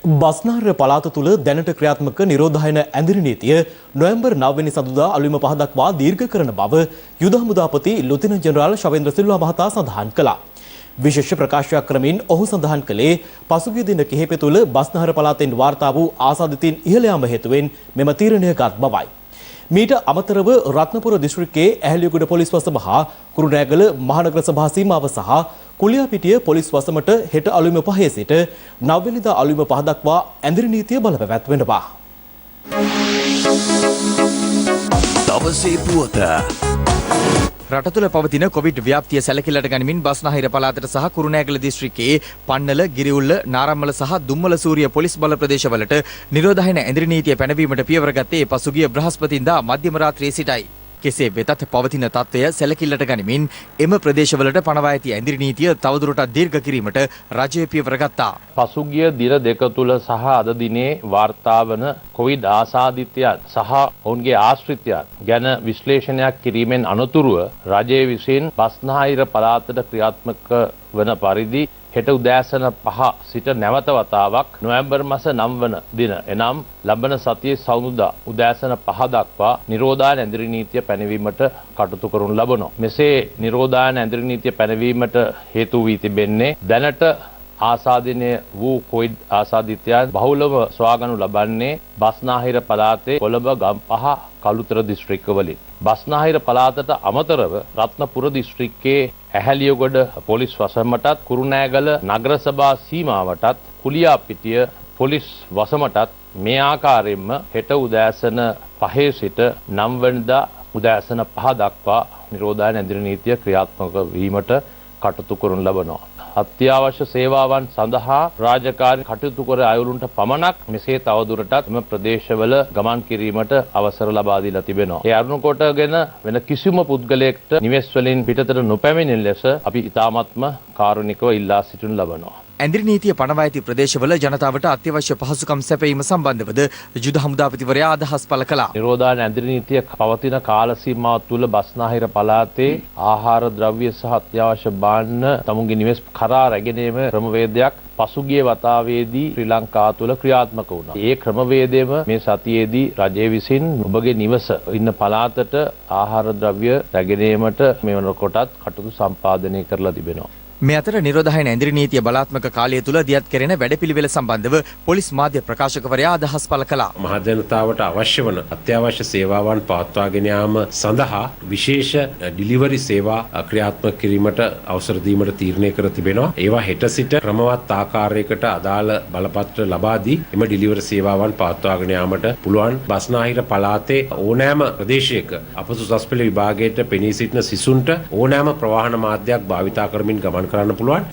බස්නාහිර පළාත තුළ දැනට ක්‍රියාත්මක නිරෝධායන ඇඳිරි නීතිය නොවැම්බර් 9 වෙනි සඳුදා අලුයම 5 දක්වා දීර්ඝ කරන බව යුද හමුදාපති ලුතිනන්ට් ජෙනරාල් ශවේන්ද්‍ර සිල්වා මහතා සඳහන් කළා. විශේෂ ප්‍රකාශයක් කරමින් ඔහු සඳහන් කළේ පසුගිය දින කිහිපය තුළ බස්නාහිර පළාතෙන් වාර්තා වූ ආසාදිතයින් ඉහළ යාම හේතුවෙන් මෙම තීරණය ගත් බවයි. මීට අමතරව රත්නපුර දිස්ත්‍රික්කයේ ඇහැලියගොඩ පොලිස් වසම හා කුරුණෑගල මහනගර සභා සීමාව සහ කුලියාපිටිය පොලිස් වසමට හෙට අලුයම 5 සිට 9 වෙනිදා අලුයම 5 දක්වා ඇඳිරි නීතිය බලපැවැත්වෙනවා. දවසේ පුවත රට තුළ පවතින කොවිඩ් ව්‍යාප්තිය සැලකිල්ලට ගනිමින් බස්නාහිර පළාතට සහ කුරුණෑගල දිස්ත්‍රික්කයේ පන්නල, ගිරිඋල්ල, නාරම්මල සහ දුම්මල සූරිය පොලිස් බල ප්‍රදේශවලට නිරෝධායන ඇඳිරි නීතිය පැනවීමට පියවර ගත්තේ පසුගිය බ්‍රහස්පතින්දා මධ්‍යම රාත්‍රියේ සිටයි. කෙසේ වෙතත් පවතින තත්ත්වය සැලකිල්ලට ගනිමින් එම ප්‍රදේශවලට පනවා ඇති ඇඳිරි නීතිය තවදුරටත් දීර්ඝ කිරීමට රජය පියවර ගත්තා. පසුගිය දින දෙක තුල සහ අද දිනේ වාර්තා වන කොවිඩ් ආසාදිතයන් සහ ඔවුන්ගේ ආශ්‍රිතයන් ගැන විශ්ලේෂණයක් කිරීමෙන් අනතුරුව රජය විසින් බස්නාහිර පළාතට ක්‍රියාත්මක වන පරිදි හෙට උදෑසන 5 සිට නැවත වතාවක් නොවැම්බර් මාස 9 වන දින එනම් ලබන සතියේ සවුරුදා උදෑසන 5 දක්වා නිරෝධායන ඇඳිරි නීතිය පැනවීමට කටයුතු කරනු ලබනවා. මෙසේ නිරෝධායන ඇඳිරි නීතිය පැනවීමට හේතු වී තිබෙන්නේ දැනට ආසාදිතය වූ කොවිඩ් ආසාදිතයන් බහුලව සොයාගනු ලබන්නේ බස්නාහිර පළාතේ කොළඹ, ගම්පහ, කළුතර දිස්ත්‍රික්කවලින්. බස්නාහිර පළාතට අමතරව රත්නපුර දිස්ත්‍රික්කයේ ඇහැලියගොඩ පොලිස් වසමටත්, කුරුණෑගල නගර සභා සීමාවටත්, කුලියාපිටිය පොලිස් වසමටත් මේ ආකාරයෙන්ම හෙට උදෑසන 5 සිට 9 වෙනිදා උදෑසන 5 දක්වා නිරෝධායන ඇඳිරි නීතිය ක්‍රියාත්මක වීමට කටයුතු කරනු ලබනවා. අත්‍යවශ්‍ය සේවාවන් සඳහා රාජකාරී කටයුතු කර අයවලුන්ට පමණක් මෙසේ තවදුරටත් එම ප්‍රදේශවල ගමන් කිරීමට අවසර ලබා දීලා තිබෙනවා. ඒ අරුණ කොටගෙන වෙන කිසිම පුද්ගලයෙක්ට නිවෙස් වලින් පිටතට නොපැමිණෙන ලෙස අපි ඉතාමත්ම කාරුණිකව ඉල්ලා සිටිනු ලබනවා. ඇඳිරි නීතිය පනවා ඇති ප්‍රදේශවල ජනතාවට අත්‍යවශ්‍ය පහසුකම් සැපයීම සම්බන්ධවද යුද හමුදාපතිවරයා අදහස් පළ කළා. නිරෝධායන ඇඳිරි නීතිය පවතින කාල සීමාව තුළ බස්නාහිර පළාතේ ආහාර ද්‍රව්‍ය සහ අත්‍යවශ්‍ය භාණ්ඩ තමුන්ගේ නිවෙස් කරා රැගෙන ඒම ක්‍රමවේදයක් පසුගිය වතාවේදී ශ්‍රී ලංකාව තුළ ක්‍රියාත්මක වුණා. ඒ ක්‍රමවේදයම මේ සතියේදී රජය විසින් ඔබගේ නිවස ඉන්න පළාතට ආහාර ද්‍රව්‍ය රැගෙන ඒමට මේ වෙනකොටත් කටයුතු සම්පාදනය කරලා තිබෙනවා. මේ අතර නිරෝධායන ඇඳිරි නීතිය බලාත්මක කාලය තුල දියත් කෙරෙන වැඩපිළිවෙල සම්බන්ධව පොලිස් මාධ්‍ය ප්‍රකාශකවරයා අදහස් පළ කළා. මහ ජනතාවට අවශ්‍ය වන අත්‍යවශ්‍ය සේවාවන් පවත්වාගෙන යාම සඳහා විශේෂ ඩිලිවරි සේවා ක්‍රියාත්මක කිරීමට අවසර දීමට තීරණය කර තිබෙනවා. ඒවා හෙට සිට ක්‍රමවත් ආකාරයකට අදාළ බලපත්‍ර ලබා දී එම ඩිලිවරි සේවාවන් පවත්වාගෙන යාමට පුළුවන්. බස්නාහිර පළාතේ ඕනෑම ප්‍රදේශයක අපසු උසස් පෙළ විභාගයට පෙනී සිටින සිසුන්ට ඕනෑම ප්‍රවාහන මාධ්‍යයක් භාවිතා කරමින් ගමන් කරන්න පුළුවන්.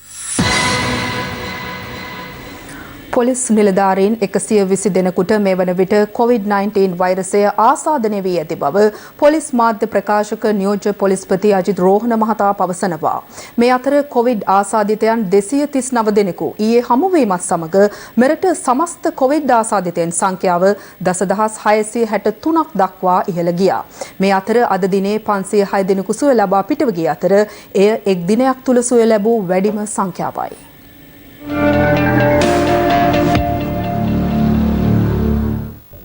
පොලිස් නිලධාරීන් 120 දෙනෙකුට මේ වන විට COVID-19 වෛරසය ආසාදනය වී ඇති බව පොලිස් මාධ්‍ය ප්‍රකාශක නියෝජ්‍ය පොලිස්පති අජිත් රෝහණ මහතා පවසනවා. මේ අතර COVID ආසාදිතයන් 239 දෙනෙකු ඊයේ හමුවීමත් සමග මෙරට සමස්ත COVID ආසාදිතයන් සංඛ්‍යාව 10663ක් දක්වා ඉහළ ගියා. මේ අතර අද දිනේ 506 දෙනෙකු සුවය ලබා පිටව ගිය අතර එය එක් දිනයක් තුල සුවය ලැබූ වැඩිම සංඛ්‍යාවයි.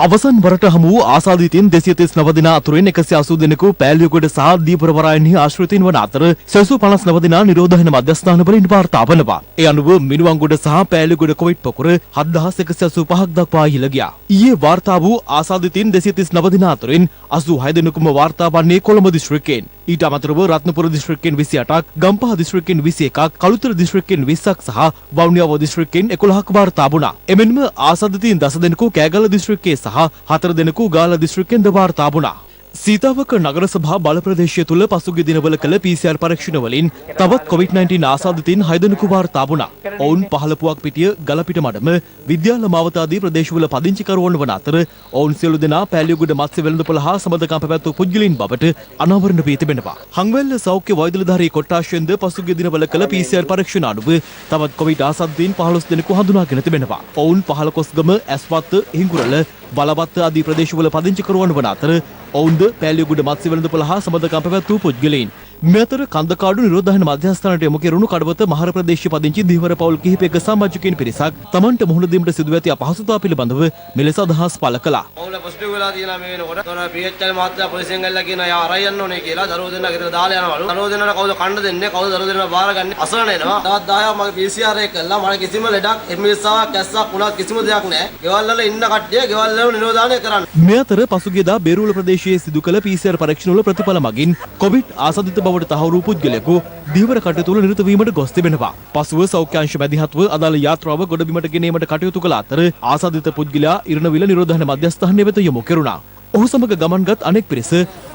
අවසන් වරට හමු වූ ආසාදිතයින් 239 දෙනා අතුරින් 180 දෙනෙකු පෑලියගොඩ සහ දීපරවරායන්හි ආශ්‍රිතයින් වන අතර 659 දෙනා නිරෝධායන මධ්‍යස්ථානවලින් වාර්තා වනවා. ඒ අනුව මිනුවන්ගොඩ සහ පෑලියගොඩ කොවිඩ් පොකුර 7185ක් දක්වා ඉහළ ගියා. ඊයේ වාර්තා වූ ආසාදිතයින් 239 දෙනා අතුරින් 86 දෙනෙකුම වාර්තා වන්නේ කොළඹ දිස්ත්‍රික්කයෙන්. ඊට අමතරව රත්නපුර දිස්ත්‍රික්කයෙන් 28ක්, ගම්පහ දිස්ත්‍රික්කයෙන් 21ක්, කළුතර දිස්ත්‍රික්කයෙන් 20ක් සහ වවුනියාව දිස්ත්‍රික්කයෙන් 11ක් වාර්තා වුණා. එමෙන්ම ආසාදිතයින් 10 දෙනෙකු කෑගල්ල දිස්ත්‍රික්කයේ සහ 4 දෙනෙකු ගාල්ල දිස්ත්‍රික්කයෙන් වාර්තා වුණා. සීතාවක නගර සභා බල ප්‍රදේශය තුළ පසුගිය දිනවල කළ PCR පරීක්ෂණ වලින් තවත් COVID-19 ආසාදිතයින් 6 දෙනෙකු වාර්තා වුණා. ඔවුන් පහළපුවක් පිටිය, ගලපිට මඩම, විද්‍යාල මාවත ආදී ප්‍රදේශවල පදිංචිකරුවන් වන අතර ඔවුන් සියලු දෙනා පෑලියගොඩ මත්ස්‍ය වෙළඳපොළ හා සමදකම් පැවැත්වූ පුද්ගලයන් බවට අනාවරණ වී තිබෙනවා. හංවැල්ල සෞඛ්‍ය වෛද්‍යලධාරී කොට්ටාශයෙන්ද පසුගිය දිනවල කළ PCR පරීක්ෂණ අනුව තවත් COVID ආසාදිතයින් 15 දෙනෙකු හඳුනාගෙන තිබෙනවා. ඔවුන් පහළකොස්ගම, ඇස්වත්ත, හිඟුරල, බලවත්ත ආදී ප්‍රදේශවල පදිංචිකරුවන් වන අතර ඔවුන්ද පෑලියගොඩ මත්ස්‍ය වෙළඳපොළ හා සමදකම් පැවැත්වූ පුද්ගලයන්. මේ අතර කන්දකාඩු නිරෝධායන මධ්‍යස්ථානයට යොමු කෙරුණු කඩවත මහර ප්‍රදේශයේ පදිංචි දීවර පවුල් කිහිපයක සමාජිකයින් පිරිසක් තමන්ට මුහුණ දීමට සිදුව ඇති අපහසුතාව පිළිබඳව මෙලෙස අදහස් පළ කළා. පවුල පොසිටිව් වෙලා තියෙනවා මේ වෙනකොට. ඒතකොට PHL මහත්තයා පොලිසියෙන් ගල්ලා කියනවා යා අරයි යන්න ඕනේ කියලා. දරුවෝ දෙන්නා ගෙදර දාලා යනවලු. දරුවෝ දෙන්නාට කවුද කන්න දෙන්නේ? කවුද දරුවෝ දෙන්නා බාරගන්නේ? අසරණ එනවා. තවත් 10ක් මගේ PCR එක කළා. මට කිසිම ලෙඩක් එම්එස්ආවක් කැස්සක් උනත් කිසිම දෙයක් නැහැ. ගෙවල් වල ඉන්න කට්ටිය ගෙවල් වල නිරෝධායනය කරන්න. මේ අතර පසුගියදා බේරුවල ප්‍රදේශයේ සිදු කළ PCR පරීක්ෂණවල ප්‍රතිඵල මගින් කොවිඩ් ආසාදිත බවට තහවුරු පුද්ගලයෙකු දීවර කටයුතු වල නිරත වීමට ගොස් තිබෙනවා. පසුව සෞඛ්‍ය අංශ මැදිහත්ව අදාළ යාත්‍රාව ගොඩබිමට ගෙනීමට කටයුතු කළ අතර ආසාදිත පුද්ගලයා ඉරණවිල නිරෝධායන මධ්‍යස්ථානය වෙත යොමු කෙරුණා. ඔහු සමග ගමන්ගත් අනෙක් පිරිස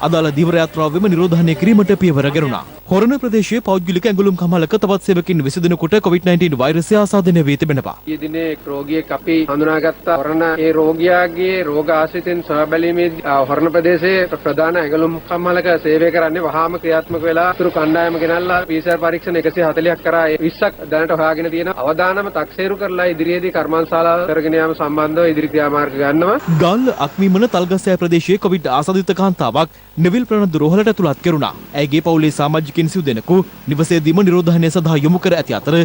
අදාළ දීවර යාත්‍රාවෙම නිරෝධායනය කිරීමට පියවර ගෙනුණා. හොරණ ප්‍රදේශයේ පෞද්ගලික ඇඟලුම් කම්හලක තවත් සේවකින් 20 දෙනෙකුට COVID-19 වෛරසය ආසාදනය වී තිබෙනවා. ඊයේ දිනේ රෝගියෙක් අපි හඳුනාගත්ත හොරණ ඒ රෝගියාගේ රෝග ආශ්‍රිතෙන් සොයා බැලීමේදී හොරණ ප්‍රදේශයේ ප්‍රධාන ඇඟලුම් කම්හලක සේවය කරන්නේ වහාම ක්‍රියාත්මක වෙලා තුරු කණ්ඩායම ගෙනල්ලා PCR පරීක්ෂණ 140ක් කරා 20ක් දැනට හොයාගෙන තියෙනවා. අවදානම තක්සේරු කරලා ඉදිරියේදී කර්මාන්තශාලාව කරගෙන යාම සම්බන්ධව ඉදිරි ක්‍රියාමාර්ග ගන්නවා. ගාල්ල අක්මීමන තල්ගස්සෑ ප්‍රදේශයේ කොවිඩ් ආසාදිත කාන්තාවක් නෙවිල් ප්‍රනන්දු රෝහලට ඇතුළත් කෙරුණා. ඇයගේ පවුලේ සමාජිකයින් සිව් දෙනෙකු නිවසේදීම නිරෝධායනය සඳහා යොමු කර ඇති අතර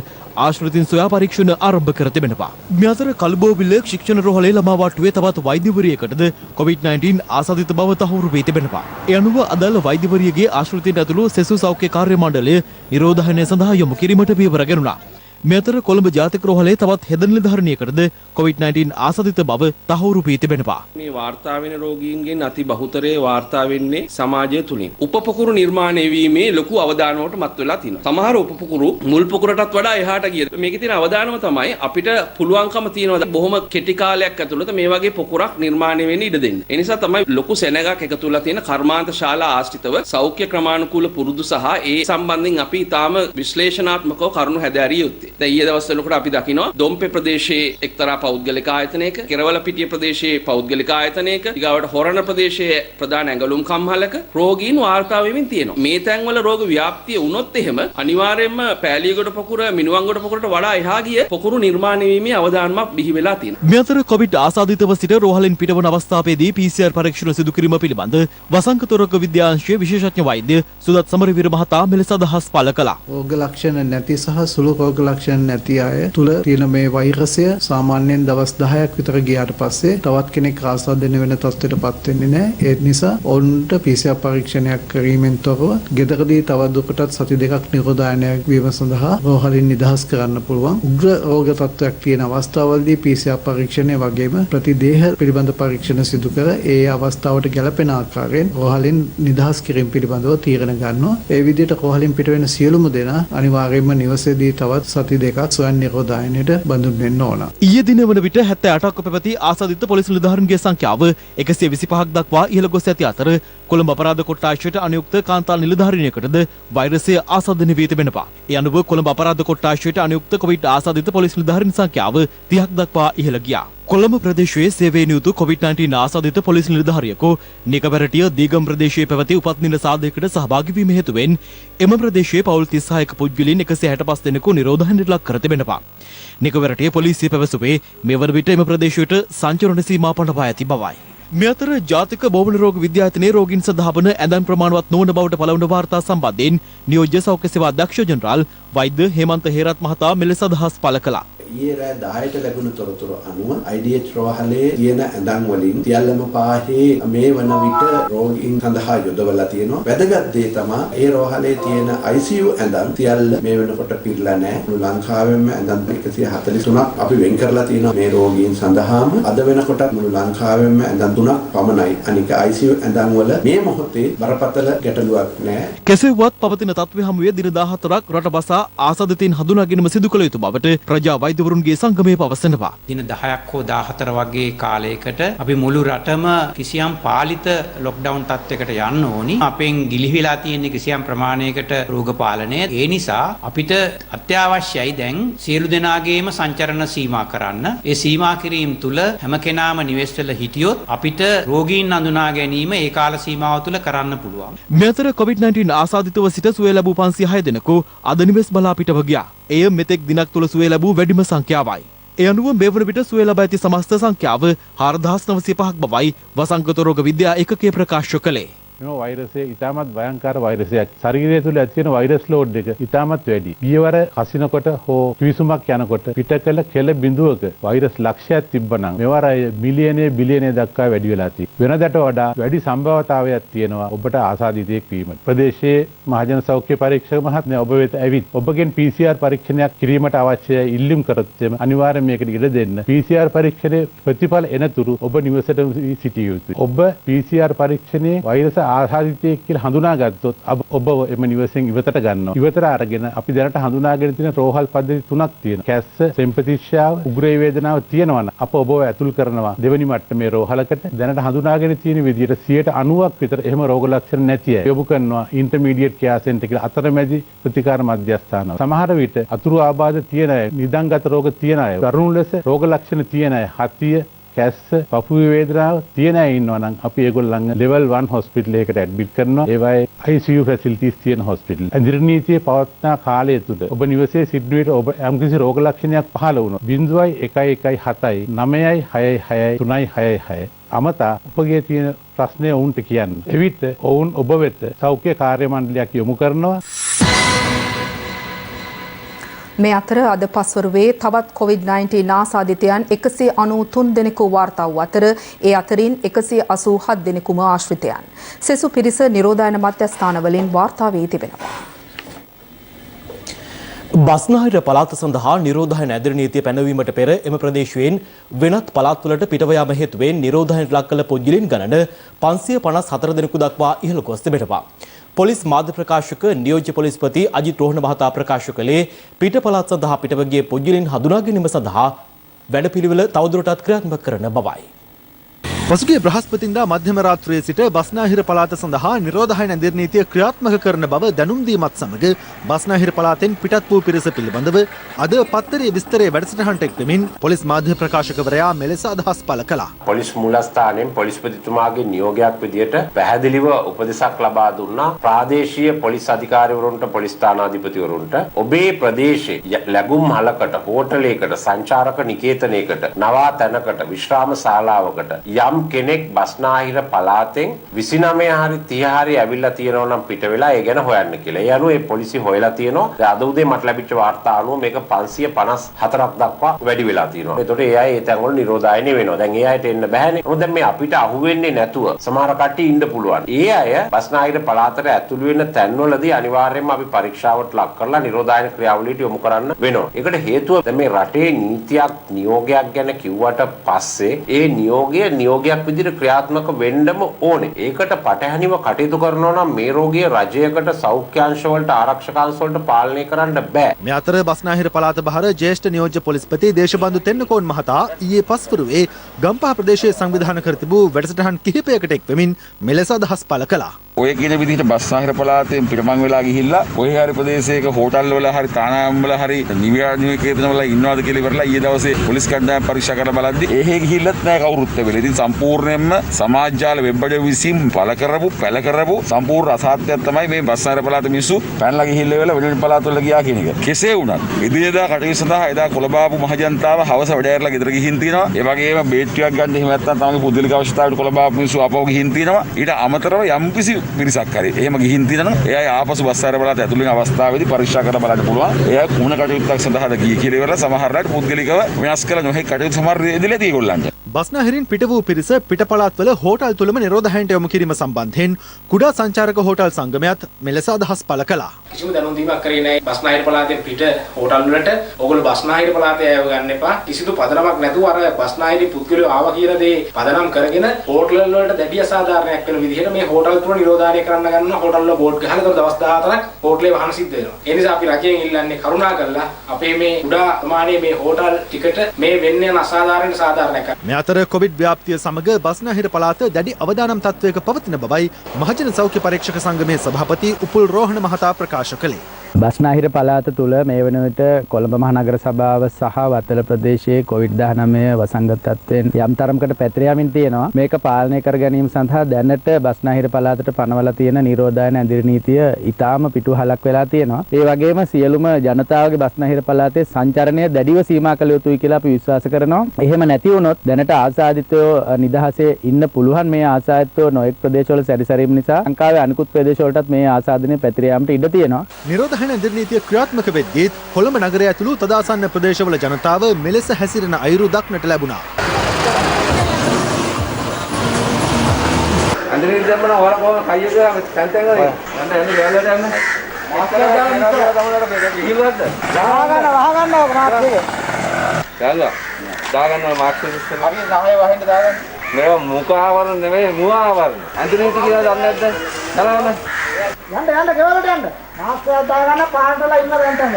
ආශ්‍රිතින් සොයා පරීක්ෂණ ආරම්භ කර තිබෙනවා. මේ අතර කල්බෝවිල ශික්ෂණ රෝහලේ ළමා වට්ටුවේ තවත් වෛද්‍යවරියකටද COVID-19 ආසාදිත බව තහවුරු වී තිබෙනවා. ඒ අනුව අදාළ වෛද්‍යවරියගේ ආශ්‍රිතයින් ඇතුළු සෙසු සෞඛ්‍ය කාර්ය මණ්ඩලය නිරෝධායනය සඳහා යොමු කිරීමට පියවර ගෙනුණා. මේ අතර කොළඹ ජාතික රෝහලේ තවත් හෙද නිලධාරිනියකටද COVID-19 ආසාදිත බව තහවුරු වී තිබෙනවා. මේ වාර්තා වෙන රෝගීන්ගෙන් අති බහුතරයේ වාර්තා වෙන්නේ සමාජය තුලින්. උපපොකුරු නිර්මාණය වීමේ ලොකු අවදානමකට මත් වෙලා තිනවා. සමහර උපපොකුරු මුල් පොකුරටත් වඩා එහාට ගියද. මේකේ තියෙන අවදානම තමයි අපිට පුළුවන්කම තියෙනවා බොහොම කෙටි කාලයක් ඇතුළත මේ වගේ පොකුරක් නිර්මාණය වෙන්න ඉඩ දෙන්න. ඒ නිසා තමයි ලොකු සෙනගක් එකතු වෙලා තියෙන කර්මාන්ත ශාලා ආශ්‍රිතව සෞඛ්‍ය ක්‍රමානුකූල පුරුදු සහ ඒ සම්බන්ධයෙන් අපි ඊටාම විශ්ලේෂණාත්මකව කරුණු හැදෑරිය යුත්තේ. දැන් ඊයේ දවස්වලකට අපි දකිනවා දොම්පේ ප්‍රදේශයේ එක්තරා පෞද්ගලික ආයතනයක, කෙරවලපිටිය ප්‍රදේශයේ පෞද්ගලික ආයතනයක, ඊගාවට හොරණ ප්‍රදේශයේ ප්‍රධාන ඇඟලුම් කම්හලක රෝගීන් වාර්තා වෙමින් තියෙනවා. මේ තැන්වල රෝග ව්‍යාප්තිය වුණොත් එහෙම අනිවාර්යයෙන්ම පෑලියගොඩ පොකුර, මිනුවන්ගොඩ පොකුරට වඩා එහා ගිය පොකුරු නිර්මාණය වීමේ අවදානමක් බිහි වෙලා තියෙනවා. මේ අතර කොවිඩ් ආසාදිතව සිට රෝහලින් පිටවන අවස්ථාවේදී PCR පරීක්ෂණ සිදු කිරීම පිළිබඳ වසංගත රෝග විද්‍යාංශයේ විශේෂඥ වෛද්‍ය සුදත් සමරවීර මහතා මෙලෙස අදහස් පළ කළා. රෝග ලක්ෂණ නැති සහ සුළු රෝග ලක්ෂණ නැති අය තුල තියෙන මේ වෛරසය සාමාන්‍යයෙන් දවස් 10ක් විතර ගියාට පස්සේ තවත් කෙනෙක් ආසාදනය වෙන තත්ත්වයටපත් වෙන්නේ නැහැ. ඒ නිසා ඔවුන්ට PCR පරීක්ෂණයක් කිරීමෙන් තොරව ගෙදරදී තවත් දුරටත් සති දෙකක් නිරෝධායනයක් වීම සඳහා රෝහලින් නිදහස් කරන්න පුළුවන්. උග්‍ර රෝග තත්ත්වයක් තියෙන අවස්ථාවලදී PCR පරීක්ෂණය වගේම ප්‍රතිදේහ පිළිබඳ පරීක්ෂණ සිදු කර ඒ අවස්ථාවට ගැළපෙන ආකාරයෙන් රෝහලින් නිදහස් කිරීම පිළිබඳව තීරණ ගන්නවා. ඒ විදිහට රෝහලින් පිට වෙන සියලුම දෙනා අනිවාර්යයෙන්ම නිවසේදී තවත් සති දෙකක් ස්වයං නිරෝධායනයට බඳුන් වෙන්න ඕන. ඊයේ දින වන විට 78ක් පැවති ආසාදිත පොලිස් නිලධාරීන්ගේ සංඛ්‍යාව 125ක් දක්වා ඉහළ ගොස් ඇති අතර කොළඹ අපරාධ කොට්ටාශයට අනුයුක්ත කාන්තාල් නිලධාරිනියකටද වෛරසය ආසාදනය වී තිබෙනවා. ඒ අනුව කොළඹ අපරාධ කොට්ටාශයට අනුයුක්ත කොවිඩ් ආසාදිත පොලිස් නිලධාරීන් සංඛ්‍යාව 30ක් දක්වා ඉහළ ගියා. කොළඹ ප්‍රදේශයේ සේවයෙන් යුතු COVID-19 ආසාදිත පොලිස් නිලධාරියෙකු නිකබරටිය දීගම් ප්‍රදේශයේ පැවති උපත්නිල සාධකයකට සහභාගී වීම හේතුවෙන් එම ප්‍රදේශයේ පවුල් 36ක පුද්ගලයන් 165 දෙනෙකු නිරෝධායනයට ලක් කර තිබෙනවා. නිකබරටිය පොලිසිය පැවසුවේ මේ වන විට එම ප්‍රදේශයට සංචරණ සීමා පනවා ඇති බවයි. මේ අතර ජාතික බෝවන රෝග විද්‍යායතනයේ රෝගීන් සඳහා වන ඇඳන් ප්‍රමාණවත් නොවන බවට පළවන වාර්තා සම්බන්ධයෙන් නියෝජ්‍ය සෞඛ්‍ය සේවා අධ්‍යක්ෂ ජෙනරාල් වෛද්‍ය හේමන්ත හේරත් මහතා මෙලෙස අදහස් පළ කළා. ඊයේ රෑ 10ට ලැබුණු තොරතුරු අනුව IDH රෝහලේ තියෙන ඇඳන් වලින් සියල්ලම පාහේ මේ වන විට රෝගීන් සඳහා යොදවලා තියෙනවා. වැදගත් දේ තමයි ඒ රෝහලේ තියෙන ICU ඇඳන් සියල්ල මේ වෙනකොට පිරලා නැහැ. මුළු ලංකාවෙම ඇඳන් 143ක් අපි වෙන් කරලා තියෙනවා මේ රෝගීන් සඳහාම. අද වෙනකොට මුළු ලංකාවෙම ඇඳන් 3ක් පමණයි. අනික ICU ඇඳන් වල මේ මොහොතේ බරපතල ගැටලුවක් නැහැ. කෙසේ වුවත් පවතින තත්ත්වය හමුවේ දින 14ක් රට බසා ආසාදිතයින් හඳුනා ගැනීම සිදු කළ යුතු බවට ප්‍රජා වෛද්‍යවරුන්ගේ සංගමය පවසනවා. දින 10ක් හෝ 14 වගේ කාලයකට අපි මුළු රටම කිසියම් පාලිත ලොක්ඩවුන් තත්යකට යන්න ඕනි. අපෙන් ගිලිහිලා තියෙන කිසියම් ප්‍රමාණයකට රෝග පාලනය. ඒ නිසා අපිට අත්‍යවශ්‍යයි දැන් සියලු දෙනාගේම සංචරණ සීමා කරන්න. ඒ සීමා කිරීම තුළ හැම කෙනාම නිවෙස්වල හිටියොත් අපිට රෝගීන් හඳුනා ගැනීම ඒ කාල සීමාව තුළ කරන්න පුළුවන්. මේ අතර COVID-19 ආසාදිතව සිට සුවය ලැබූ 506 දෙනෙකු අද නිවෙස් බලා පිටව ගියා. එය මෙතෙක් දිනක් තුළ සුවය ලැබූ වැඩිම සංඛ්‍යාවයි. ඒ අනුව මේ වන විට සුවය ලබා ඇති සමස්ත සංඛ්‍යාව 4905ක් බවයි වසංගත රෝග විද්‍යා ඒකකය ප්‍රකාශ කළේ. මෙම වෛරසය ඉතාමත් භයංකාර වෛරසයක්. ශරීරය තුළ ඇති වෙන වෛරස් ලෝඩ් එක ඉතාමත් වැඩි. ගියවර කසිනකොට හෝ කිවිසුමක් යනකොට පිට කළ කෙළ බිඳුවක වෛරස් ලක්ෂයක් තිබ්බනම් මෙවර මිලියනයේ බිලියනයේ දක්වා වැඩි වෙලා තියෙනවා. වෙනදට වඩා වැඩි සම්භාවතාවයක් තියෙනවා ඔබට ආසාදිතයෙක් වීමට. ප්‍රදේශයේ මහජන සෞඛ්‍ය පරීක්ෂක මහත්මයා ඔබ වෙත ඇවිත් ඔබගෙන් PCR පරීක්ෂණයක් කිරීමට අවශ්‍ය ඉල්ලුම් කරොත් අනිවාර්යයෙන් මේකට ඉඩ දෙන්න. PCR පරීක්ෂණයේ ප්‍රතිඵල එනතුරු ඔබ නිවසට සිටිය යුතුයි. ඔබ PCR පරීක්ෂණයේ වෛරස ආසාදිතයෙක් කියලා හඳුනාගත්තොත් ඔබ එම නිවසෙන් ඉවතට ගන්නවා. ඉවතට අරගෙන අපි දැනට හඳුනාගෙන තියෙන රෝහල් පද්ධති 3ක් තියෙනවා. කැස්ස, සෙම්පතිශ්‍යාව, උග්‍ර වේදනාව තියෙනවා නම් අප ඔබව ඇතුල් කරනවා දෙවනි මට්ටමේ රෝහලකට. දැනට හඳුනාගෙන තියෙන විදිහට 90%ක් විතර එහෙම රෝග ලක්ෂණ නැති අය යොමු කරනවා ඉන්ටර්මීඩියට් කෙයාර් සෙන්ටර් කියලා අතරමැදි ප්‍රතිකාර මධ්‍යස්ථාන. සමහර විට අතුරු ආබාධ තියෙන අය, නිදන්ගත රෝග තියෙන අය, දරුණු ලෙස රෝග ලක්ෂණ තියෙන අය, හතිය, කැස්ස, පපුවේ වේදනාව තියෙන අය ඉන්නවා නම් අපි ඒගොල්ලන්ව level 1 hospital එකකට ඇඩ්මිට් කරනවා. ඒවයේ ICU facilities තියෙන hospital. නිර්ණීතියේ පවත්නා කාලය තුල ඔබ නිවසේ සිටින විට ඔබ යම්කිසි රෝග ලක්ෂණයක් පහළ වුණොත් 0117 966 366 අමතා ඔබගේ තියෙන ප්‍රශ්නය ඔවුන්ට කියන්න. එවිට ඔවුන් ඔබ වෙත සෞඛ්‍ය කාර්ය මණ්ඩලයක් යොමු කරනවා. මේ අතර අද පස්වරුවේ තවත් COVID-19 ආසාදිතයන් 193 දෙනෙකු වාර්තා වූ අතර ඒ අතරින් 187 දෙනෙකුම ආශ්‍රිතයන්. සෙසු පිරිස නිරෝධායන මධ්‍යස්ථානවලින් වාර්තා වී තිබෙනවා. බස්නාහිර පළාත සඳහා නිරෝධායන ඇදිරි නීතිය පැනවීමට පෙර එම ප්‍රදේශයෙන් වෙනත් පළාත්වලට පිටව යාම හේතුවෙන් නිරෝධායනට ලක් කළ පුද්ගලයන් ගණන 554 දෙනෙකු දක්වා ඉහළ ගොස් තිබෙනවා. පොලිස් මාධ්‍ය ප්‍රකාශක නියෝජ්‍ය පොලිස්පති අජිත් රෝහණ මහතා ප්‍රකාශ කළේ පිට පළාත් සඳහා පිටව ගිය පුද්ගලයන් හඳුනා ගැනීම සඳහා වැඩපිළිවෙල තවදුරටත් ක්‍රියාත්මක කරන බවයි. පසුගිය බ්‍රහස්පතින්දා මධ්‍යම රාත්‍රියේ සිට බස්නාහිර පළාත සඳහා නිරෝධායන ඇදිරි නීතිය ක්‍රියාත්මක කරන බව දැනුම් දීමත් සමග බස්නාහිර පළාතෙන් පිටත් වූ පිරිස පිළිබඳව අද පත්තරේ විස්තරයේ වැඩසටහනට එක්වමින් පොලිස් මාධ්‍ය ප්‍රකාශකවරයා මෙලෙස අදහස් පළ කළා. පොලිස් මූලස්ථානයෙන් පොලිස්පතිතුමාගේ නියෝගයක් විදියට පැහැදිලිව උපදෙසක් ලබා දුන්නා ප්‍රාදේශීය පොලිස් අධිකාරිවරුන්ට පොලිස් ස්ථානාධිපතිවරුන්ට ඔබේ ප්‍රදේශයේ ලැබුම් හලකට හෝටලයකට සංචාරක නිකේතනයකට නවාතැනකට විශ්‍රාම ශාලාවකට යම් කෙනෙක් බස්නාහිර පළාතෙන් 29 හරි 30 හරි ඇවිල්ලා තියෙනවා නම් පිට වෙලා ඒ ගැන හොයන්න කියලා. ඒ අනුව ඒ පොලිසිය හොයලා තියෙනවා. අද උදේ මට ලැබිච්ච වාර්තා අනුව මේක 554ක් දක්වා වැඩි වෙලා තියෙනවා. ඒතකොට ඒ අය ඒ තැන් වල නිරෝධායනය වෙනවා. දැන් ඒ අයට එන්න බෑනේ. මොකද දැන් මේ අපිට අහුවෙන්නේ නැතුව සමහර කට්ටිය ඉන්න පුළුවන්. ඒ අය බස්නාහිර පළාතට ඇතුළු වෙන තැන්වලදී අනිවාර්යයෙන්ම අපි පරීක්ෂාවට ලක් කරලා නිරෝධායන ක්‍රියාවලියට යොමු කරන්න වෙනවා. ඒකට හේතුව දැන් මේ රටේ නීතියක් නියෝගයක් ගැන කිව්වට පස්සේ ඒ නියෝගයක් විදිහට ක්‍රියාත්මක වෙන්නම ඕනේ. ඒකට පටහැනිව කටයුතු කරනවා නම් මේ රෝගය රජයකට සෞඛ්‍යාංශ වලට ආරක්ෂකාංශ වලට පාලනය කරන්න බෑ. මේ අතර බස්නාහිර පළාත බහර ජ්‍යෙෂ්ඨ නියෝජ්‍ය පොලිස්පති දේශබන්දු තෙන්නකෝන් මහතා ඊයේ පස්වරුවේ ගම්පහ ප්‍රදේශයේ සංවිධානය කර තිබූ වැඩසටහන් කිහිපයකට එක්වෙමින් මෙලෙස අදහස් පළ කළා. ඔය කියන විදිහට බස්නාහිර පළාතෙන් පිටමං වෙලා ගිහිල්ලා ඔය හරි ප්‍රදේශයක හෝටල් වල හරි තානාම් වල හරි නිවේදන වල ඉන්නවද කියලා ඉවරලා ඊයේ දවසේ පොලිස් කණ්ඩායම පරීක්ෂා කරලා බලද්දි එහෙ ගිහිල්ලත් නෑ කවුරුත් වෙලා. ඉතින් සම්පූර්ණයෙන්ම සමාජ ජාල වෙබ් අඩවිය විසින් පළ කරපු සම්පූර්ණ අසත්‍යයක් තමයි මේ බස්නාහිර පළාත මිනිස්සු පැනලා ගිහිල්ලා වෙලා වෙන පළාත් වල ගියා කියන එක. කෙසේ වුණත් ඉදිරියදා කටයුතු සඳහා එදා කොළඹාපු මහජනතාව හවස වැඩ ඇරලා ගෙදර ගිහින් තිනවා. ඒ වගේම බේට්ටියක් ගන්න එහෙම නැත්නම් තමගේ පුද්ගලික අවශ්‍යතාවයට කොළඹාපු මිනිස්සු ආපහු ගිහින් තිනවා. ඊට අමතරව යම්කිසි පිරිසක් හරි එහෙම ගිහින් තිනනම් ඒ අය ආපසු බස්නාහිර පළාත ඇතුළු වෙන අවස්ථාවේදී පරීක්ෂා කරලා බලන්න පුළුවන්. ඒ අය කුමන කටයුත්තක් සඳහාද ගියේ කියලා ඉවරලා සමහරවිට පුද්ගලිකව වෙනස් කළ නොහැකි කටයුතු සමහර ඉදිරියදී ඒගොල්ලන්ට. බස්නාහිරින් පිට වූ පිරිස පිට පළාත්වල හෝටල් තුලම නිරෝධායනට යොමු කිරීම සම්බන්ධයෙන් කුඩා සංචාරක හෝටල් සංගමයත් මෙලෙස අදහස් පළ කළා. කිසිම දැනුම් දීමක් කරේ නැහැ බස්නාහිර පළාතෙන් පිට හෝටල් වලට. ඕගොල්ලෝ බස්නාහිර පළාතේ අයව ගන්න එපා. කිසිදු පදනමක් නැතුව අර බස්නාහිරි පුද්ගලයෝ ආවා කියන දේ පදනම් කරගෙන හෝටල් වලට දැඩි අසාධාරණයක් වෙන විදිහට මේ හෝටල් තුන නිරෝධායනය කරන්න ගන්න හෝටල් වල බෝඩ් ගහලා තව දවස් 14ක් හෝටලේ වහන සිද්ධ වෙනවා. ඒ නිසා අපි රජයෙන් ඉල්ලන්නේ කරුණා කරලා අපේ මේ කුඩා ප්‍රමාණයේ මේ හෝටල් ටිකට මේ වෙන්නේ අසාධාරණ සාධාරණයක්. මේ අතර කොවිඩ් ව්‍යාප්තිය සමග බස්නාහිර පළාත දැඩි අවදානම් තත්වයක පවතින බවයි මහජන සෞඛ්‍ය පරීක්ෂක සංගමේ සභාපති උපුල් රෝහණ මහතා ප්‍රකාශ කළේ. බස්නාහිර පළාත තුළ මේ වන විට කොළඹ මහනගර සභාව සහ වත්තල ප්‍රදේශයේ COVID-19 වසංගත තත්ත්වයෙන් යම් තරමකට පැතිර යමින් තියෙනවා. මේක පාලනය කර ගැනීම සඳහා දැනට බස්නාහිර පළාතට පනවලා තියෙන නිරෝධායන ඇඳිරි නීතිය ඉතාම පිටුහලක් වෙලා තියෙනවා. ඒ වගේම සියලුම ජනතාවගේ බස්නාහිර පළාතේ සංචරණය දැඩිව සීමා කළ යුතුයි කියලා අපි විශ්වාස කරනවා. එහෙම නැති වුණොත් දැනට ආසාදිතයෝ නිදහසේ ඉන්න පුළුවන්. මේ ආසාදිතයෝ නොඑක් ප්‍රදේශවල සැරිසරීම නිසා ලංකාවේ අනිකුත් ප්‍රදේශවලටත් මේ ආසාදනය පැතිර යාමට ඉඩ තියෙනවා. නිරෝධායන ඇඳිරි නීතිය ක්‍රියාත්මක වෙද්දී කොළඹ නගරය ඇතුළු තදාසන්න ප්‍රදේශවල ජනතාව මෙලෙස හැසිරෙන අයුරු දක්නට ලැබුණා. ඇඳිරි දැම්මම වල කොහොම කයියක තැන් තැන් වල යන්න ගෑලට යන්න මාස්ක් දාගන්න ඕක මාස්ක් එක දාලා දාගන්න මාස්ක් එක ඉස්සෙල්ලා අපි නහය වහින්න දාගන්න මේවා මුඛ ආවරණ නෙවෙයි මුව ආවරණ ඇඳිරි නීති කියලා දන්නේ නැද්ද දාලා යන්න ගෙවලට යන්න මාස්ක් එක දාගන්න පාරටලා ඉන්න දැන්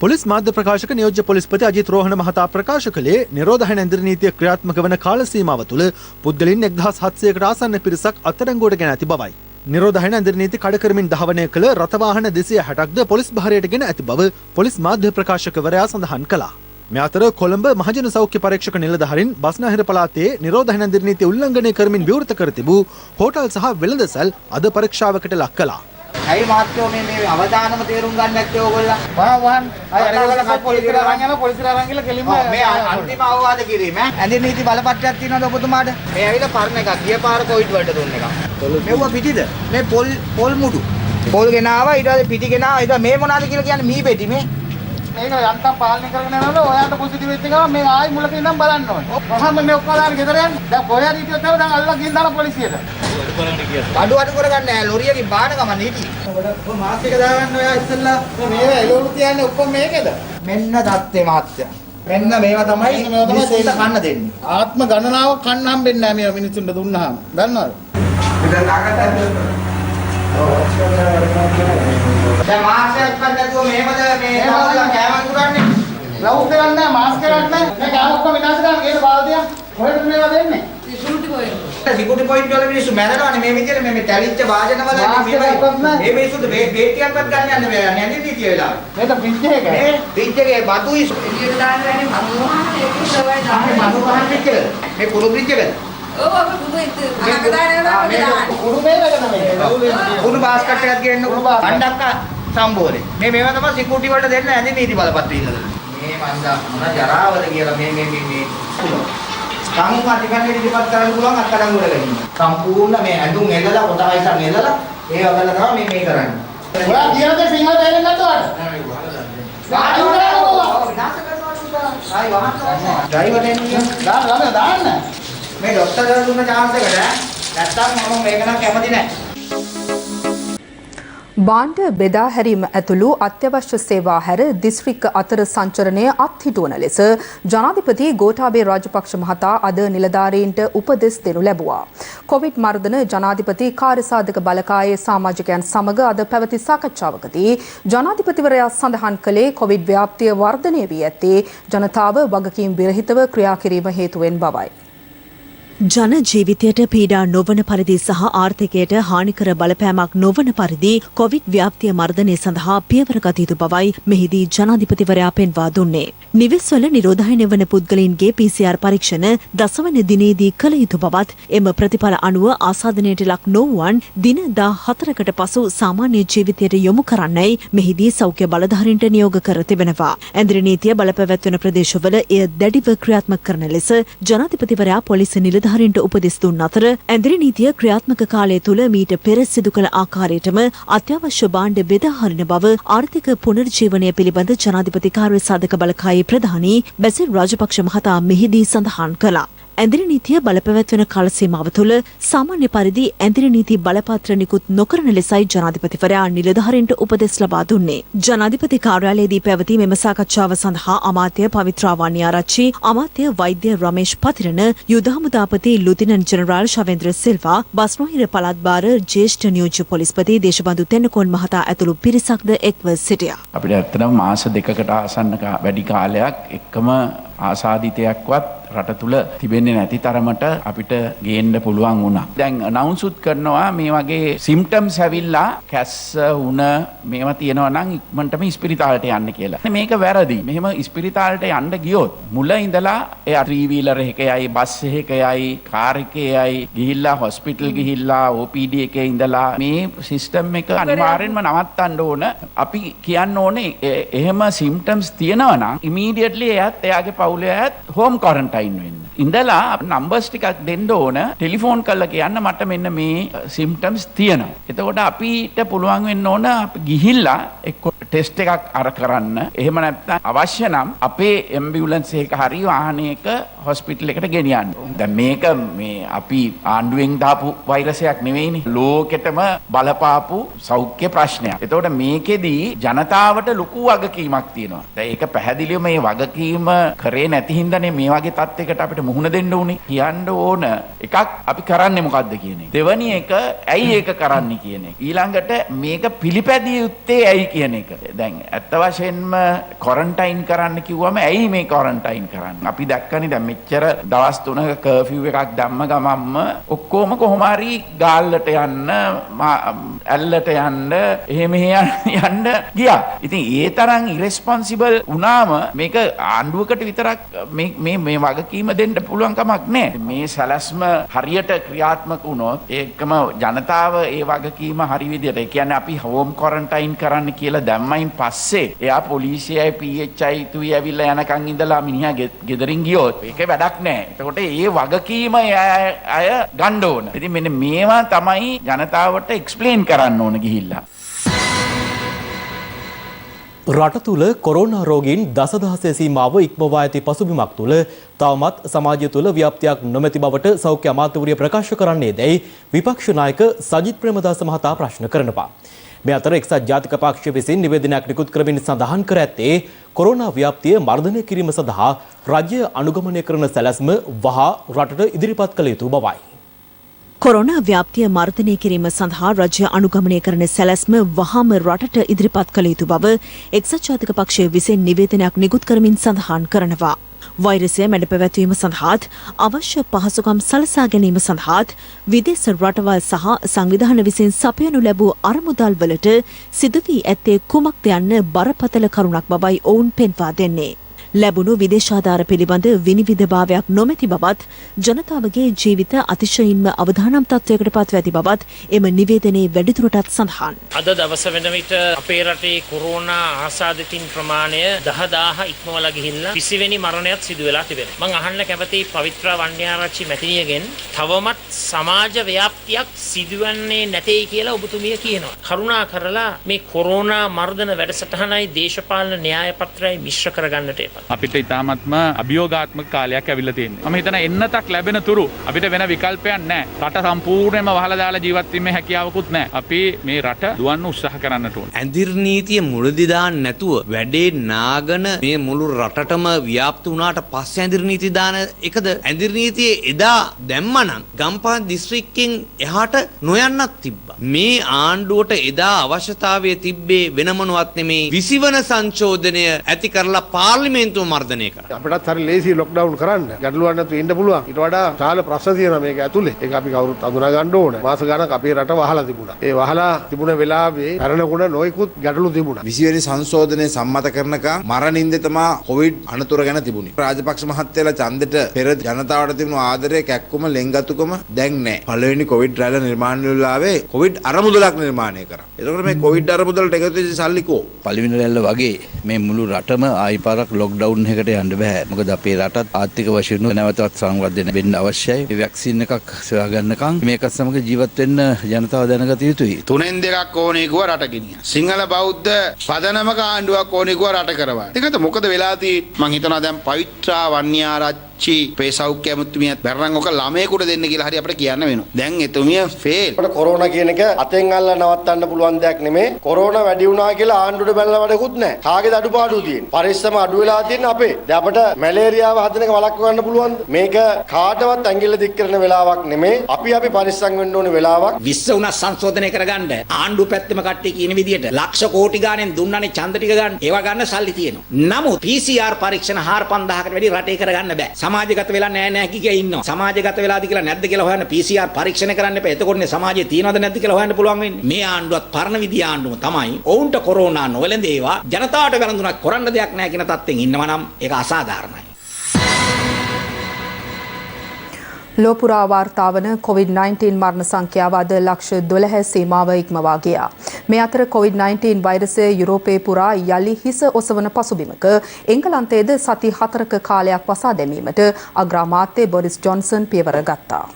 පොලිස් මාධ්‍ය ප්‍රකාශක නියෝජ්‍ය පොලිස්පති අජිත් රෝහණ මහතා ප්‍රකාශ කළේ නිරෝධායන ඇඳිරි නීතිය ක්‍රියාත්මක වන කාල සීමාව තුළ පුද්ගලයන් 1700කට ආසන්න පිරිසක් අත්අඩංගුවට ගෙන ඇති බවයි. නිරෝධායන ඇඳිරි නීති කඩ කරමින් ධාවනය කළ රථ වාහන 260ක්ද පොලිස් භාරයට ගෙන ඇති බව පොලිස් මාධ්‍ය ප්‍රකාශකවරයා සඳහන් කළා. මේ අතර කොළඹ මහජන සෞඛ්‍ය පරීක්ෂක නිලධාරීන් බස්නාහිර පළාතේ නිරෝධායන ඇඳිරි නීතිය උල්ලංඝනය කරමින් විවෘත කර තිබූ හෝටල් සහ වෙළඳසැල් අද පරීක්ෂාවකට ලක් කළා. ඇයි මාත්‍යෝ මේ අවදානම තේරුම් ගන්න නැත්තේ ඕගොල්ලෝ? වහන් අය අරගෙන පොලිසියට අරන් යනවා පොලිසියට අරන් ගිහලා කෙලින්ම මේ අන්තිම අවවාද කිරීම ඇඳිරි නීති බලපත්‍රයක් තියෙනවද ඔබතුමාට? මේ ඇවිල්ලා පරණ එකක් ගිය පාර කොවිඩ් වලට දුන්න එකක්. මෙව්ව පිටිද? මේ පොල් මුඩු. පොල් ගෙනාවා ඊට පස්සේ පිටි ගෙනාවා ඊට මේ මොනවද කියලා කියන්නේ මී පෙටි මේ. මේක යන්තම් පාලනය කරගෙන යනවලු ඔයාලට පොසිටිව් වෙච්ච ගමන් මේ ආයි මුලක ඉඳන් බලන්න ඕනේ. ඔහම මේ ඔක්කොම දාන්න ගෙදර යන්න. දැන් කොහෙද හිටියොත් දැන් අල්ලලා ගිහින් දාලා පොලිසියට. අඩු කරගන්න නෑ ලොරියකින් බාන ගමන් හිටියේ. ඔබ මාස්ක් එක දාගන්න ඔයා ඉස්සෙල්ලා මේ එළවලු තියන්නේ ඔක්කොම මේකේද? මෙන්න தත්ත්වේ මහත්තයා. මෙන්න මේවා තමයි මිනිස්සුන්ට කන්න දෙන්නේ. ආත්ම ගණනාව කන්න හම්බෙන්නේ නෑ මේවා මිනිස්සුන්ට දුන්නාම. දන්නවද? දැන් දාගන්න දැන් මාස්ක් එකක් නැතුව මේවද මේ කෑම දුරන්නේ ග්ලව්ස් එකක් නැහැ මාස්ක් එකක් නැහැ මේ කෑම ඔක්කොම විනාශ කරන්න ගේන බාල්දියක් කොහෙද මේවා දෙන්නේ සිකියුරිටි පොයින්ට් වල මිනිස්සු මැරෙනවානේ මේ විදිහට මේ තැලිච්ච වාදන වල මේ මිනිස්සුන්ට බේටියක්වත් ගන්න යන්න බෑ නැන්නේ නීතිය වෙලා මේක ෆ්‍රිජ් එක මේ ෆ්‍රිජ් එකේ බතුයි එළියට දාන්න යන්නේ මනෝ වහන් ෆ්‍රිජ් එක මේ කුරු ෆ්‍රිජ් එක කුඩු බාස්කට් එකක් ගේන්න අණ්ඩක්ක සම්බෝලේ මේ මේවා තමයි සිකියුරිටි වලට දෙන්න ඇඳි නීති බලපත්‍රය ඉන්නද මේ මන්ද මොන ජරාවද කියලා මේ කම් අධිකරණය ඉදිරිපත් කරන්න පුළුවන් අත්අඩංගුවට ගැනීම සම්පූර්ණ මේ ඇඳුම් එල්ලලා කොටයිසන් එල්ලලා ඒව කරලා තමයි මේ කරන්නේ ඔයා කියනද සිංහල තේරෙන්නේ නැද්ද ඔයාලට දාන්න මේ ડોක්ටර් දුන්න chance එකට නැත්තම් මම මේක නම් කැමති නැහැ. බාණ්ඩ බෙදා හැරීම ඇතුළු අත්‍යවශ්‍ය සේවා හැර දිස්ත්‍රික්ක අතර සංචරණය අත්හිටුවන ලෙස ජනාධිපති ගෝඨාභය රාජපක්ෂ මහතා අද නිලධාරීන්ට උපදෙස් දෙනු ලැබුවා. කොවිඩ් මර්ධන ජනාධිපති කාර්යසාධක බලකායේ සමාජිකයන් සමග අද පැවති සාකච්ඡාවකදී ජනාධිපතිවරයා සඳහන් කළේ කොවිඩ් ව්‍යාප්තිය වර්ධනය වී ඇත්තේ ජනතාව වගකීම් විරහිතව ක්‍රියා කිරීම හේතුවෙන් බවයි. ජන ජීවිතයට පීඩා නොවන පරිදි සහ ආර්ථිකයට හානිකර බලපෑමක් නොවන පරිදි කොවිඩ් ව්‍යාප්තිය මර්ධනය සඳහා පියවර ගත යුතු බවයි මෙහිදී ජනාධිපතිවරයා පෙන්වා දුන්නේ. නිවෙස්වල නිරෝධායනය වන පුද්ගලයන්ගේ PCR පරීක්ෂණ දසවන දිනේදී කළ යුතු බවත් එම ප්‍රතිඵල අනුව ආසාදනයට ලක් නොවුවන් දින 14කට පසු සාමාන්‍ය ජීවිතයට යොමු කරන්නයි මෙහිදී සෞඛ්‍ය බලධාරීන්ට නියෝග කර තිබෙනවා. ඇඳිරි නීතිය බලපැවැත්වෙන ප්‍රදේශවල එය දැඩිව ක්‍රියාත්මක කරන ලෙස ජනාධිපතිවරයා පොලිස් නිලධාරීන්ට උපදෙස් දුන් අතර ඇඳිරි නීතිය ක්‍රියාත්මක කාලය තුළ මීට පෙර සිදු කළ ආකාරයටම අත්‍යවශ්‍ය භාණ්ඩ බෙදා හරින බව ආර්ථික පුනර්ජීවනය පිළිබඳ ජනාධිපති කාර්යසාධක බලකායේ ප්‍රධානී බැසිල් රාජපක්ෂ මහතා මෙහිදී සඳහන් කළා. ඇඳිරි නීතිය බලපැවැත්වෙන කාල සීමාව තුළ සාමාන්‍ය පරිදි ඇඳිරි නීති බලපත්‍ර නිකුත් නොකරන ලෙසයි ජනාධිපතිවරයා නිලධාරීන්ට උපදෙස් ලබා දුන්නේ. ජනාධිපති කාර්යාලයේදී පැවති මෙම සාකච්ඡාව සඳහා අමාත්‍ය පවිත්‍රා වන්නිආරච්චි, අමාත්‍ය වෛද්‍ය රමේෂ් පතිරණ, යුද හමුදාපති ලුතිනන්ට් ජෙනරාල් ශවේන්ද්‍ර සිල්වා, බස්නාහිර පළාත් භාර ජ්‍යෙෂ්ඨ නියෝජ්‍ය පොලිස්පති දේශබන්දු තෙන්නකෝන් මහතා ඇතුළු පිරිසක්ද එක්ව සිටියා. අපිට ඇත්තටම මාස 2කට ආසන්න වැඩි කාලයක් එක්කම ආසාදිතයක්වත් රට තුල තිබෙන්නේ නැති තරමට අපිට ගේන්න පුළුවන් වුණා. දැන් අනවුන්ස් උත් කරනවා මේ වගේ සිම්ප්ටම්ස් ඇවිල්ලා කැස්ස වුණ මේවා තියෙනවා නම් ඉක්මනටම ඉස්පිරිතාලට යන්න කියලා. මේක වැරදි. මෙහෙම ඉස්පිරිතාලට යන්න ගියොත් මුල ඉඳලා එයා 3-wheeler එකකයි බස් එකකයි කාර් එකකයි ගිහිල්ලා හොස්පිටල් ගිහිල්ලා OPD එකේ ඉඳලා මේ සිස්ටම් එක අනිවාර්යෙන්ම නවත්තන්න ඕන. අපි කියන්න ඕනේ එහෙම සිම්ප්ටම්ස් තියෙනවා නම් ඉමීඩියට්ලි එයාත් එයාගේ පවුලේ අයත් හෝම් ක්වරන්ටයින් වෙන්න. ඉඳලා නම්බර්ස් ටිකක් දෙන්න ඕන ටෙලිෆෝන් කරලා කියන්න මට මෙන්න මේ සිම්ප්ටම්ස් තියෙනවා. එතකොට අපිට පුළුවන් වෙන්න ඕන අපි ගිහිල්ලා එක්ක ටෙස්ට් එකක් අර කරන්න. එහෙම නැත්නම් අවශ්‍ය නම් අපේ ඇම්බියුලන්ස් එක හරි වාහනයක හොස්පිටල් එකට ගෙනියන්න. දැන් මේක මේ අපි ආණ්ඩුවෙන් දාපු වෛරසයක් නෙවෙයිනේ. ලෝකෙටම බලපාපු සෞඛ්‍ය ප්‍රශ්නයක්. එතකොට මේකෙදී ජනතාවට ලොකු වගකීමක් තියෙනවා. දැන් ඒක පැහැදිලිව මේ වගකීම කරේ නැති හින්දානේ මේ වගේ තත්යකට අපිට මුහුණ දෙන්න උනේ. කියන්න ඕන එකක් අපි කරන්නේ මොකද්ද කියන එක. දෙවැනි එක ඇයි ඒක කරන්නේ කියන එක. ඊළඟට මේක පිළිපැදිය යුත්තේ ඇයි කියන එක. දැන් ඇත්ත වශයෙන්ම ක්වරන්ටයින් කරන්න කිව්වම ඇයි මේ ක්වරන්ටයින් කරන්නේ? අපි දැක්කනේ දැන් මෙච්චර දවස් 3ක කර්ෆියු එකක් දැම්ම ගමම්ම ඔක්කොම කොහොම හරි ගාල්ලට යන්න ඇල්ලට යන්න එහෙම යන්න ගියා. ඉතින් ඒ තරම් ඉරෙස්පොන්සිබල් වුණාම මේක ආණ්ඩුවකට විතරක් මේ වගකීම දෙන්න පුළුවන් කමක් නැහැ. මේ සැලැස්ම හරියට ක්‍රියාත්මක වුණොත් ඒකම ජනතාව ඒ වගකීම හරි විදියට. ඒ කියන්නේ අපි හෝම් ක්වරන්ටයින් කරන්න කියලා දැම්මයින් පස්සේ එයා පොලිසියයි PHI තුයි ඇවිල්ලා යනකන් ඉඳලා මිනිහා ගෙදරින් ගියොත් ඒක වැඩක් නැහැ. එතකොට ඒ වගකීම අය ගන්න ඕන. ඉතින් මෙන්න මේවා තමයි ජනතාවට එක්ස්ප්ලেইন කරන්න ඕන ගිහිල්ලා. රට තුළ කොරෝනා රෝගීන් දසදහසේ සීමාව ඉක්මවා ඇති පසුබිමක් තුළ තවමත් සමාජය තුළ ව්‍යාප්තියක් නොමැති බවට සෞඛ්‍ය අමාත්‍යවරිය ප්‍රකාශ කරන්නේ දැයි විපක්ෂ නායක සජිත් ප්‍රේමදාස මහතා ප්‍රශ්න කරනවා. මේ අතර එක්සත් ජාතික පක්ෂය විසින් නිවේදනයක් නිකුත් කරමින් සඳහන් කර ඇත්තේ කොරෝනා ව්‍යාප්තිය මර්ධනය කිරීම සඳහා රජය අනුගමනය කරන සැලැස්ම වහා රටට ඉදිරිපත් කළ යුතු බවයි. කොරෝනා ව්‍යාප්තිය මර්ධනය කිරීම සඳහා රජය අනුගමනය කරන සැලැස්ම වහාම රටට ඉදිරිපත් කළ යුතු බව එක්සත් ජාතික පක්ෂය විසින් නිවේදනයක් නිකුත් කරමින් සඳහන් කරනවා. වෛරසය මැඩ පැවැත්වීම සඳහාත් අවශ්‍ය පහසුකම් සලසා ගැනීම සඳහාත් විදේශ රටවල් සහ සංවිධාන විසින් සපයනු ලැබූ අරමුදල් වලට සිදු වී ඇත්තේ කුමක්ද යන්න බරපතල කරුණක් බවයි ඔවුන් පෙන්වා දෙන්නේ. ලැබුණු විදේශාධාර පිළිබඳ විනිවිදභාවයක් නොමැති බවත් ජනතාවගේ ජීවිත අතිශයින්ම අවදානම් තත්ත්වයකට පත්ව ඇති බවත් එම නිවේදනයේ වැඩිදුරටත් සඳහන්. අද දවස වෙන විට අපේ රටේ කොරෝනා ආසාදිතින් ප්‍රමාණය 10000 ඉක්මවලා ගිහිල්ලා 20 වෙනි මරණයත් සිදු වෙලා තිබෙනවා. මම අහන්න කැමතියි පවිත්‍ර වන්‍යාරච්චි මැතිණියගෙන් තවමත් සමාජ ව්‍යාප්තියක් සිදුවන්නේ නැtei කියලා ඔබතුමිය කියනවා. කරුණා කරලා මේ කොරෝනා මර්ධන වැඩසටහනයි දේශපාලන න්‍යාය පත්‍රයයි මිශ්‍ර කරගන්නට එපා. අපිට ඉතාමත්ම අභියෝගාත්මක කාලයක් ඇවිල්ලා තියෙනවා. මම හිතන එන්නතක් ලැබෙන තුරු අපිට වෙන විකල්පයක් නැහැ. රට සම්පූර්ණයෙන්ම වහලා දාලා ජීවත් වීමේ හැකියාවකුත් නැහැ. අපි මේ රට දුවන්න උත්සාහ කරන්නට ඕන. ඇඳිර් නීතිය මුලදී දාන්න නැතුව වැඩේ නාගන මේ මුළු රටටම ව්‍යාප්ත වුණාට පස්සේ ඇඳිර් නීති දාන එකද? ඇඳිර් නීතියේ එදා දැම්මනම් ගම්පහ දිස්ත්‍රික්කෙන් එහාට නොයන්නත් තිබ්බා. මේ ආණ්ඩුවට එදා අවශ්‍යතාවය තිබ්බේ වෙන මොනවත් නෙමේ 20 වන සංශෝධනය ඇති කරලා පාර්ලිමේන්තුව මර්ධනය කරා. අපිටත් හරි ලේසි ලොක්ඩවුන් කරන්න. ගැටලුවක් නැතුව ඉන්න පුළුවන්. ඊට වඩා සාල ප්‍රශ්න තියෙනවා මේක ඇතුලේ. ඒක අපි කවුරුත් අඳුනා ගන්න ඕන. මාස ගණනක් අපේ රට වහලා තිබුණා. ඒ වහලා තිබුණ වෙලාවේ කරනකොට නොයිකුත් ගැටලු තිබුණා. 20 වෙනි සංශෝධනය සම්මත කරනකම් මරණින්ද තමයි කොවිඩ් අනතුර ගැන තිබුණේ. රාජපක්ෂ මහත්තයලා ඡන්දෙට පෙර ජනතාවට තිබුණු ආදරය කැක්කුම ලෙන්ගතුකම දැන් නැහැ. පළවෙනි කොවිඩ් රැළ නිර්මාණය වෙලාවේ කොවිඩ් අරමුදලක් නිර්මාණය කරා. ඒකෝර මේ කොවිඩ් අරමුදලට එකතු වෙච්ච සල්ලි කෝ? පළවෙනි රැල්ල වගේ මේ මුළු රටම ආයිපාරක් ලොක්ඩවුන් එකකට යන්න බෑ. මොකද අපේ රටත් ආර්ථික වශයෙන් නැවතත් සංවර්ධනය වෙන්න අවශ්‍යයි. මේ වැක්සින් එකක් සොයා ගන්නකම් මේකත් සමග ජීවත් වෙන්න ජනතාව දැනගත යුතුයි. 3න් 2ක් ඕනේ කිව්ව රට ගෙනියන. සිංහල බෞද්ධ පදනමක ආණ්ඩුවක් ඕනේ කිව්ව රට කරවන්න. ඒකට මොකද වෙලා තියෙන්නේ? මං හිතනවා දැන් පවිත්‍රා වන්‍යාරච්චි අපේ සෞඛ්‍ය අමාත්‍යමියත් බැරනම් ඔක ළමයෙකුට දෙන්න කියලා හරි අපිට කියන්න වෙනවා. දැන් එතුමිය ෆේල්. අපිට කොරෝනා කියන එක අතෙන් අල්ලලා නවත්තන්න පුළුවන් දෙයක් නෙමෙයි. කොරෝනා වැඩි වුණා කියලා ආණ්ඩුවට බැලලා වැඩකුත් නැහැ. කාගේද අඩුපාඩු තියෙන්නේ? පරිස්සම අඩු වෙලා තියෙන්නේ අපේ. දැන් අපිට මැලේරියාව හදන එක වළක්ව ගන්න පුළුවන්ද? මේක කාටවත් ඇඟිල්ල දික් කරන වෙලාවක් නෙමෙයි. අපි පරිස්සම් වෙන්න ඕනේ වෙලාවක්. 20 උනා සංශෝධනය කරගන්න ආණ්ඩුව පැත්තම කට්ටිය කියන විදියට ලක්ෂ කෝටි ගාණෙන් දුන්නානේ ඡන්ද ටික ගන්න. ඒවා ගන්න සල්ලි තියෙනවා. නමුත් PCR පරීක්ෂණ 4000කට වැඩි රටේ කරගන්න බෑ. සමාජගත වෙලා නැහැ කිය ඉන්නවා. සමාජගත වෙලාද කියලා නැද්ද කියලා හොයන්න PCR පරීක්ෂණ කරන්න එපා. එතකොටනේ සමාජයේ තියනවද නැද්ද කියලා හොයන්න පුළුවන් වෙන්නේ. මේ ආණ්ඩුවත් පරණ විදිය ආණ්ඩුව තමයි. ඔවුන්ට කොරෝනා නොවැළඳේවා. ජනතාවට වැළඳුණා කරන්න දෙයක් නැහැ කියන තත්ත්වෙන් ඉන්නවා නම් ඒක අසාධාරණයි. ලෝපුරා වාර්තා වන COVID-19 මරණ සංඛ්‍යාව අද ලක්ෂ 12 සීමාව ඉක්මවා ගියා. මේ අතර COVID-19 වෛරසය යුරෝපයේ පුරා යලි හිස ඔසවන පසුබිමක එංගලන්තයේද සති 4ක කාලයක් වසා දැමීමට අග්‍රාමාත්‍ය බොරිස් ජොන්සන් පියවර ගත්තා.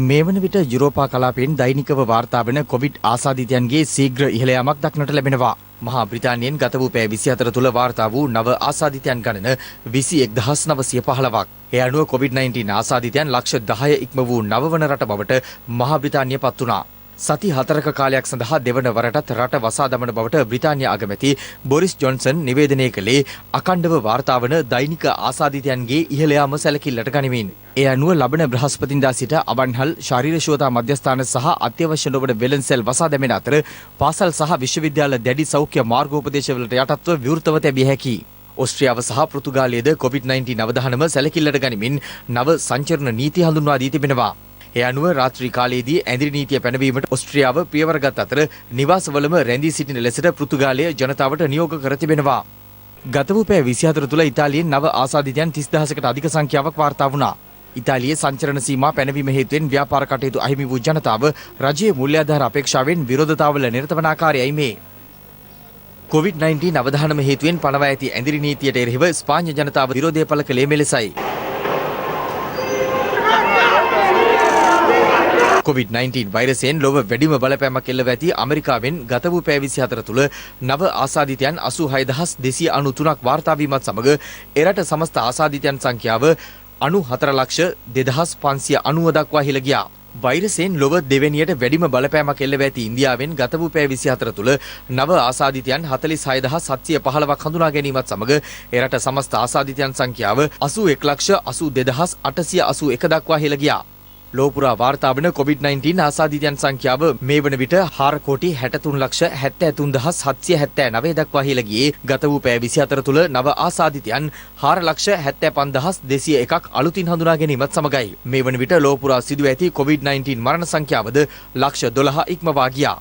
මේ වන විට යුරෝපා කලාපයෙන් දෛනිකව වාර්තා වන කොවිඩ් ආසාදිතයන්ගේ ශීඝ්‍ර ඉහළ යාමක් දක්නට ලැබෙනවා. මහා බ්‍රිතාන්‍යයෙන් ගත වූ පැය 24 තුළ වාර්තා වූ නව ආසාදිතයන් ගණන 21915ක්. ඒ අනුව කොවිඩ්-19 ආසාදිතයන් ලක්ෂ 10 ඉක්ම වූ නවවන රට බවට මහා බ්‍රිතාන්‍ය පත් වුණා. සති 4ක කාලයක් සඳහා දෙවන වරටත් රට වසා දමන බවට බ්‍රිතාන්‍ය අගමැති බොරිස් ජොන්සන් නිවේදනය කළේ අඛණ්ඩව වාර්තා වන දෛනික ආසාදිතයන්ගේ ඉහළ යාම සැලකිල්ලට ගනිමින්. ඒ අනුව ලබන බ්‍රහස්පතින්දා සිට අවන්හල් ශරීර ශෝධා මධ්‍යස්ථාන සහ අත්‍යවශ්‍ය නොවන වෙළඳසැල් වසා දැමෙන අතර පාසල් සහ විශ්වවිද්‍යාල දැඩි සෞඛ්‍ය මාර්ගෝපදේශවලට යටත්ව විවෘතව තැබිය හැකියි. ඕස්ට්‍රියාව සහ පෘතුගාලයේද COVID-19 අවධානම සැලකිල්ලට ගනිමින් නව සංචරණ නීති හඳුන්වා දී තිබෙනවා. ඒ අනුව රාත්‍රී කාලයේදී ඇඳිරි නීතිය පැනවීමට ඕස්ට්‍රියාව පියවරගත් අතර නිවාසවලම රැඳී සිටින ලෙසට පෘතුගාලය ජනතාවට නියෝග කර තිබෙනවා. ගත වූ පැය 24 තුළ ඉතාලියෙන් නව ආසාදිතයන් 30000කට අධික සංඛ්‍යාවක් වාර්තා වුණා. ඉතාලියේ සංචරණ සීමා පැනවීම හේතුවෙන් ව්‍යාපාර කටයුතු අහිමි වූ ජනතාව රජයේ මූල්‍යාධාර අපේක්ෂාවෙන් විරෝධතාවල නිරත වන ආකාරයයි මේ. COVID-19 අවධානම හේතුවෙන් පනවා ඇති ඇඳිරි නීතියට එරෙහිව ස්පාඤ්ඤ ජනතාව විරෝධය පළ කළේ මෙලෙසයි. COVID-19 වෛරසයෙන් ලොව වැඩිම බලපෑමක් එල්ලව ඇති ඇමරිකාවෙන් ගත වූ පැය 24 තුළ නව ආසාදිතයන් 86293ක් වාර්තා වීමත් සමග එරට සමස්ත ආසාදිතයන් සංඛ්‍යාව 94,2590 දක්වා ඉහළ ගියා. වෛරසයෙන් ලොව දෙවැනියට වැඩිම බලපෑමක් එල්ලව ඇති ඉන්දියාවෙන් ගත වූ පැය 24 තුළ නව ආසාදිතයන් 46715ක් හඳුනා ගැනීමත් සමග එරට සමස්ත ආසාදිතයන් සංඛ්‍යාව 81,82,881 දක්වා ඉහළ ගියා. ලෝපුරා වාර්තා වන COVID-19 ආසාදිතයන් සංඛ්‍යාව මේ වන විට 4,63,73,779 දක්වා ඉහළ ගියේ ගත වූ පැය 24 තුළ නව ආසාදිතයන් 4,75,201ක් අලුතින් හඳුනා ගැනීමත් සමගයි. මේ වන විට ලෝපුරා සිදුව ඇති COVID-19 මරණ සංඛ්‍යාවද ලක්ෂ 12 ඉක්මවා ගියා.